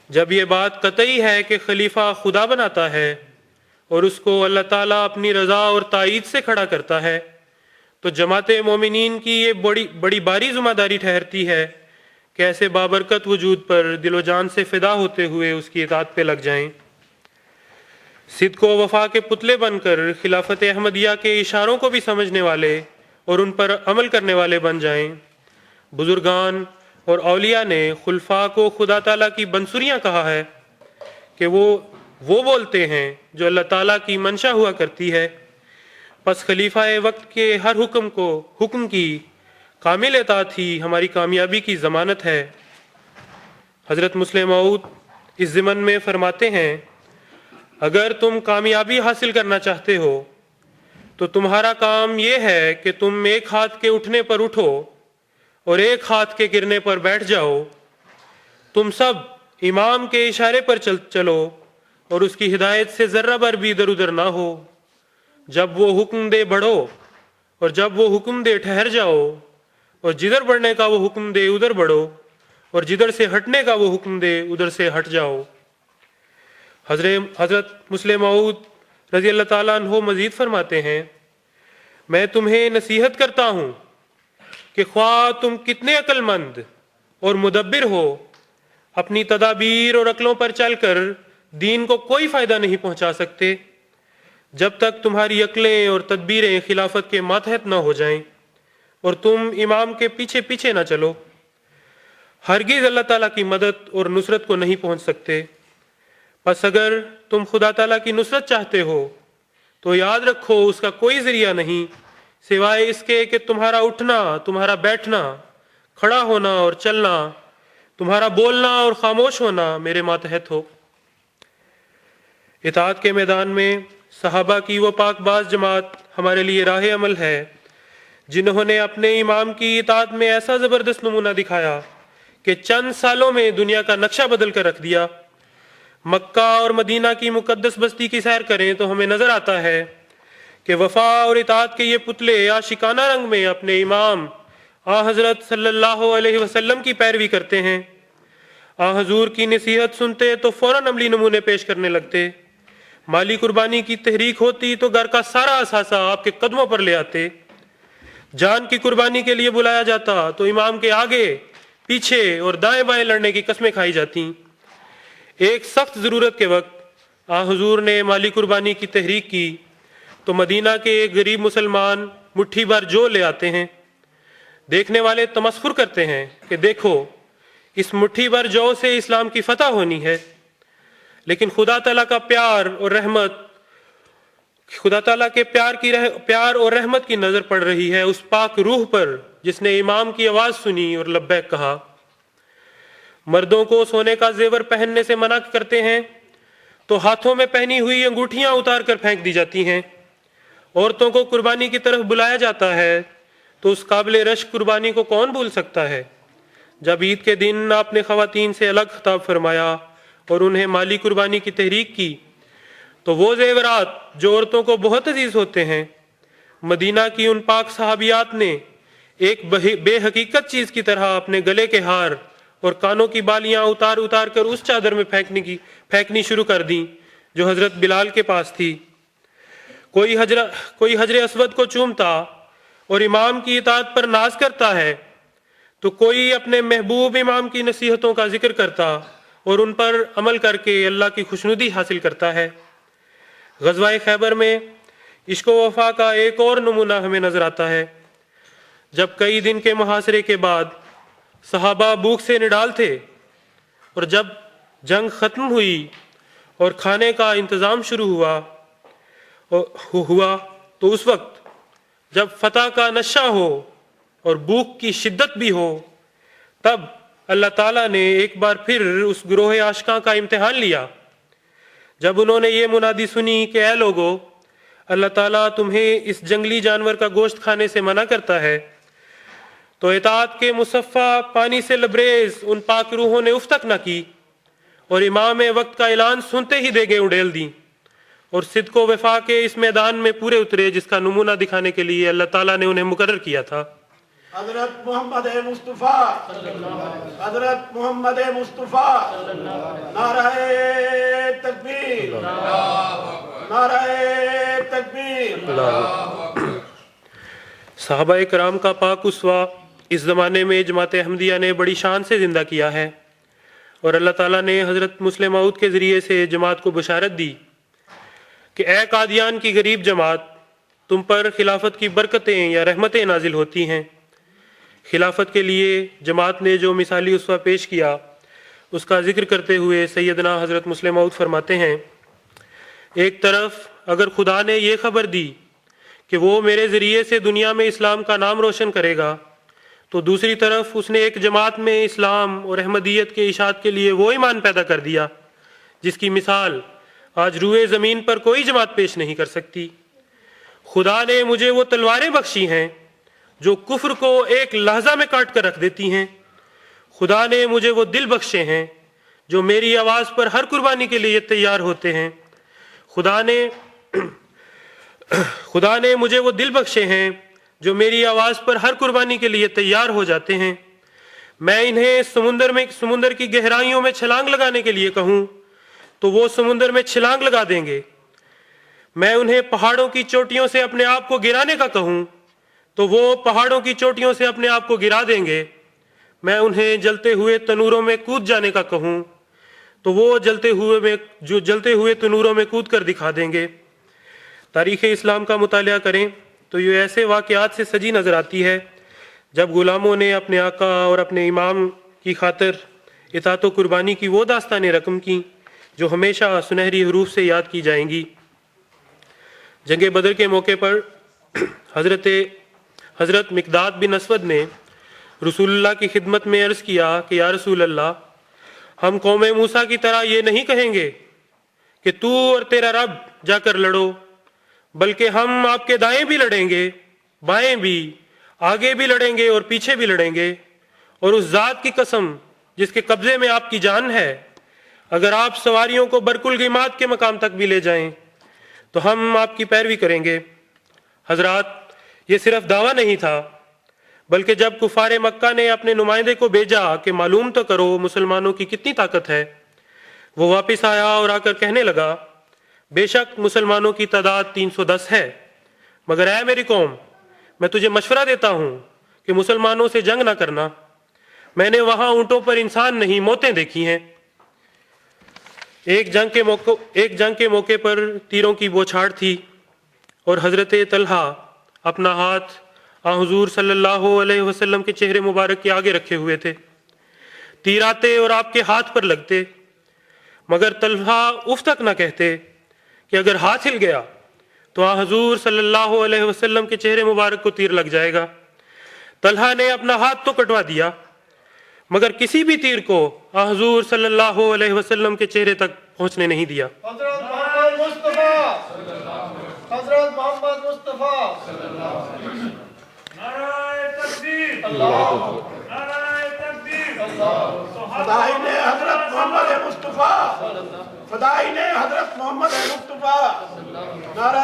جب یہ بات قطعی ہے کہ خلیفہ خدا بناتا ہے اور اس کو اللہ تعالیٰ اپنی رضا اور تائید سے کھڑا کرتا ہے، تو جماعت مومنین کی یہ بڑی باری ذمہ داری ٹھہرتی ہے کہ ایسے بابرکت وجود پر دل و جان سے فدا ہوتے ہوئے اس کی اطاعت پہ لگ جائیں، صدق و وفا کے پتلے بن کر خلافت احمدیہ کے اشاروں کو بھی سمجھنے والے اور ان پر عمل کرنے والے بن جائیں۔ بزرگان اور اولیاء نے خلفاء کو خدا تعالیٰ کی بنسریاں کہا ہے کہ وہ بولتے ہیں جو اللہ تعالیٰ کی منشا ہوا کرتی ہے۔ پس خلیفہ وقت کے ہر حکم کی کامل اطاعت ہی ہماری کامیابی کی ضمانت ہے۔ حضرت مسلم موعود اس ضمن میں فرماتے ہیں، اگر تم کامیابی حاصل کرنا چاہتے ہو تو تمہارا کام یہ ہے کہ تم ایک ہاتھ کے اٹھنے پر اٹھو اور ایک ہاتھ کے گرنے پر بیٹھ جاؤ۔ تم سب امام کے اشارے پر چلو اور اس کی ہدایت سے ذرہ بھر بھی ادھر ادھر نہ ہو۔ جب وہ حکم دے بڑھو اور جب وہ حکم دے ٹھہر جاؤ، اور جدھر بڑھنے کا وہ حکم دے ادھر بڑھو اور جدھر سے ہٹنے کا وہ حکم دے ادھر سے ہٹ جاؤ۔ حضرت مسلم موعود رضی اللہ تعالیٰ عنہ مزید فرماتے ہیں، میں تمہیں نصیحت کرتا ہوں کہ خواہ تم کتنے عقل مند اور مدبر ہو، اپنی تدابیر اور عقلوں پر چل کر دین کو کوئی فائدہ نہیں پہنچا سکتے جب تک تمہاری عقلیں اور تدبیریں خلافت کے ماتحت نہ ہو جائیں اور تم امام کے پیچھے پیچھے نہ چلو۔ ہرگز اللہ تعالیٰ کی مدد اور نصرت کو نہیں پہنچ سکتے۔ پس اگر تم خدا تعالیٰ کی نصرت چاہتے ہو تو یاد رکھو اس کا کوئی ذریعہ نہیں سوائے اس کے کہ تمہارا اٹھنا، تمہارا بیٹھنا، کھڑا ہونا اور چلنا، تمہارا بولنا اور خاموش ہونا میرے ماتحت ہو۔ اطاعت کے میدان میں صحابہ کی وہ پاک باز جماعت ہمارے لیے راہ عمل ہے جنہوں نے اپنے امام کی اطاعت میں ایسا زبردست نمونہ دکھایا کہ چند سالوں میں دنیا کا نقشہ بدل کر رکھ دیا۔ مکہ اور مدینہ کی مقدس بستی کی سیر کریں تو ہمیں نظر آتا ہے کہ وفا اور اطاعت کے یہ پتلے عاشقانہ رنگ میں اپنے امام حضرت صلی اللہ علیہ وسلم کی پیروی کرتے ہیں۔ حضور کی نصیحت سنتے تو فوراً عملی نمونے پیش کرنے لگتے، مالی قربانی کی تحریک ہوتی تو گھر کا سارا اثاثہ آپ کے قدموں پر لے آتے، جان کی قربانی کے لیے بلایا جاتا تو امام کے آگے پیچھے اور دائیں بائیں لڑنے کی قسمیں کھائی جاتی۔ ایک سخت ضرورت کے وقت حضور نے مالی قربانی کی تحریک کی تو مدینہ کے ایک غریب مسلمان مٹھی بھر جو لے آتے ہیں۔ دیکھنے والے تمسخر کرتے ہیں کہ دیکھو اس مٹھی بھر جو سے اسلام کی فتح ہونی ہے، لیکن خدا تعالیٰ کا پیار اور رحمت، خدا تعالیٰ کے پیار اور رحمت کی نظر پڑ رہی ہے اس پاک روح پر جس نے امام کی آواز سنی اور لبیک کہا۔ مردوں کو سونے کا زیور پہننے سے منع کرتے ہیں تو ہاتھوں میں پہنی ہوئی انگوٹھیاں اتار کر پھینک دی جاتی ہیں۔ عورتوں کو قربانی کی طرف بلایا جاتا ہے تو اس قابل رشک قربانی کو کون بھول سکتا ہے؟ جب عید کے دن آپ نے خواتین سے الگ خطاب فرمایا اور انہیں مالی قربانی کی تحریک کی تو وہ زیورات جو عورتوں کو بہت عزیز ہوتے ہیں، مدینہ کی ان پاک صحابیات نے ایک بے حقیقت چیز کی طرح اپنے گلے کے ہار اور کانوں کی بالیاں اتار اتار کر اس چادر میں پھینکنی شروع کر دیں جو حضرت بلال کے پاس تھی۔ کوئی حجر اسود کو چومتا اور امام کی اطاعت پر ناز کرتا ہے تو کوئی اپنے محبوب امام کی نصیحتوں کا ذکر کرتا اور ان پر عمل کر کے اللہ کی خوشنودی حاصل کرتا ہے۔ غزوہ خیبر میں عشق و وفا کا ایک اور نمونہ ہمیں نظر آتا ہے۔ جب کئی دن کے محاصرے کے بعد صحابہ بھوک سے نڈال تھے اور جب جنگ ختم ہوئی اور کھانے کا انتظام شروع ہوا تو اس وقت جب فتح کا نشہ ہو اور بھوک کی شدت بھی ہو، تب اللہ تعالیٰ نے ایک بار پھر اس گروہ عاشقاں کا امتحان لیا۔ جب انہوں نے یہ منادی سنی کہ اے لوگو، اللہ تعالیٰ تمہیں اس جنگلی جانور کا گوشت کھانے سے منع کرتا ہے، تو اطاعت کے مصفہ پانی سے لبریز ان پاک روحوں نے اف تک نہ کی اور امام وقت کا اعلان سنتے ہی دیگیں اڈیل دیں اور صدق و وفا کے اس میدان میں پورے اترے جس کا نمونہ دکھانے کے لیے اللہ تعالیٰ نے انہیں مقرر کیا تھا۔ حضرت محمد مصطفیٰ، حضرت محمد مصطفیٰ، نعرہ تکبیر، نعرہ تکبیر۔ صحابہ کرام کا پاک اسوہ اس زمانے میں جماعت احمدیہ نے بڑی شان سے زندہ کیا ہے، اور اللہ تعالیٰ نے حضرت مسلم موعود کے ذریعے سے جماعت کو بشارت دی کہ اے قادیان کی غریب جماعت، تم پر خلافت کی برکتیں یا رحمتیں نازل ہوتی ہیں۔ خلافت کے لیے جماعت نے جو مثالی اسوہ پیش کیا اس کا ذکر کرتے ہوئے سیدنا حضرت مسلم موعود فرماتے ہیں، ایک طرف اگر خدا نے یہ خبر دی کہ وہ میرے ذریعے سے دنیا میں اسلام کا نام روشن کرے گا، تو دوسری طرف اس نے ایک جماعت میں اسلام اور احمدیت کے اشاعت کے لیے وہ ایمان پیدا کر دیا جس کی مثال آج روئے زمین پر کوئی جماعت پیش نہیں کر سکتی۔ خدا نے مجھے وہ تلواریں بخشی ہیں جو کفر کو ایک لحظہ میں کاٹ کر رکھ دیتی ہیں۔ خدا نے مجھے وہ دل بخشے ہیں جو میری آواز پر ہر قربانی کے لیے تیار ہوتے ہیں۔ خدا نے مجھے وہ دل بخشے ہیں جو میری آواز پر ہر قربانی کے لیے تیار ہو جاتے ہیں۔ میں انہیں سمندر کی گہرائیوں میں چھلانگ لگانے کے لیے کہوں تو وہ سمندر میں چھلانگ لگا دیں گے۔ میں انہیں پہاڑوں کی چوٹیوں سے اپنے آپ کو گرانے کا کہوں تو وہ پہاڑوں کی چوٹیوں سے اپنے آپ کو گرا دیں گے۔ میں انہیں جلتے ہوئے تنوروں میں کود جانے کا کہوں تو وہ جلتے ہوئے تنوروں میں کود کر دکھا دیں گے۔ تاریخ اسلام کا مطالعہ کریں تو یہ ایسے واقعات سے سجی نظر آتی ہے جب غلاموں نے اپنے آقا اور اپنے امام کی خاطر اطاعت و قربانی کی وہ داستانیں رقم کی جو ہمیشہ سنہری حروف سے یاد کی جائیں گی۔ جنگ بدر کے موقع پر حضرت مقداد بن اسود نے رسول اللہ کی خدمت میں عرض کیا کہ یا رسول اللہ، ہم قوم موسیٰ کی طرح یہ نہیں کہیں گے کہ تو اور تیرا رب جا کر لڑو، بلکہ ہم آپ کے دائیں بھی لڑیں گے، بائیں بھی، آگے بھی لڑیں گے اور پیچھے بھی لڑیں گے، اور اس ذات کی قسم جس کے قبضے میں آپ کی جان ہے، اگر آپ سواریوں کو برکلگیمات کے مقام تک بھی لے جائیں تو ہم آپ کی پیروی کریں گے۔ حضرات، یہ صرف دعویٰ نہیں تھا، بلکہ جب کفار مکہ نے اپنے نمائندے کو بھیجا کہ معلوم تو کرو مسلمانوں کی کتنی طاقت ہے، وہ واپس آیا اور آ کر کہنے لگا، بے شک مسلمانوں کی تعداد 310 ہے، مگر اے میری قوم، میں تجھے مشورہ دیتا ہوں کہ مسلمانوں سے جنگ نہ کرنا، میں نے وہاں اونٹوں پر انسان نہیں موتیں دیکھی ہیں۔ ایک جنگ کے موقع پر تیروں کی بوچھاڑ تھی اور حضرت طلحہ اپنا ہاتھ حضور صلی اللہ علیہ وسلم کے چہرے مبارک کے آگے رکھے ہوئے تھے۔ تیر آتے اور آپ کے ہاتھ پر لگتے، مگر طلحہ اف تک نہ کہتے کہ اگر ہاتھ ہل گیا تو حضور صلی اللہ علیہ وسلم کے چہرے مبارک کو تیر لگ جائے گا۔ طلحہ نے اپنا ہاتھ تو کٹوا دیا، مگر کسی بھی تیر کو حضور صلی اللہ علیہ وسلم کے چہرے تک پہنچنے نہیں دیا۔ حضرت محمد مصطفیٰ، حضرت محمد مصطفیٰ، نعرہ تکبیر، نعرہ تکبیر، فدائین حضرت محمد مصطفیٰ، فدائین حضرت محمد مصطفیٰ، نعرہ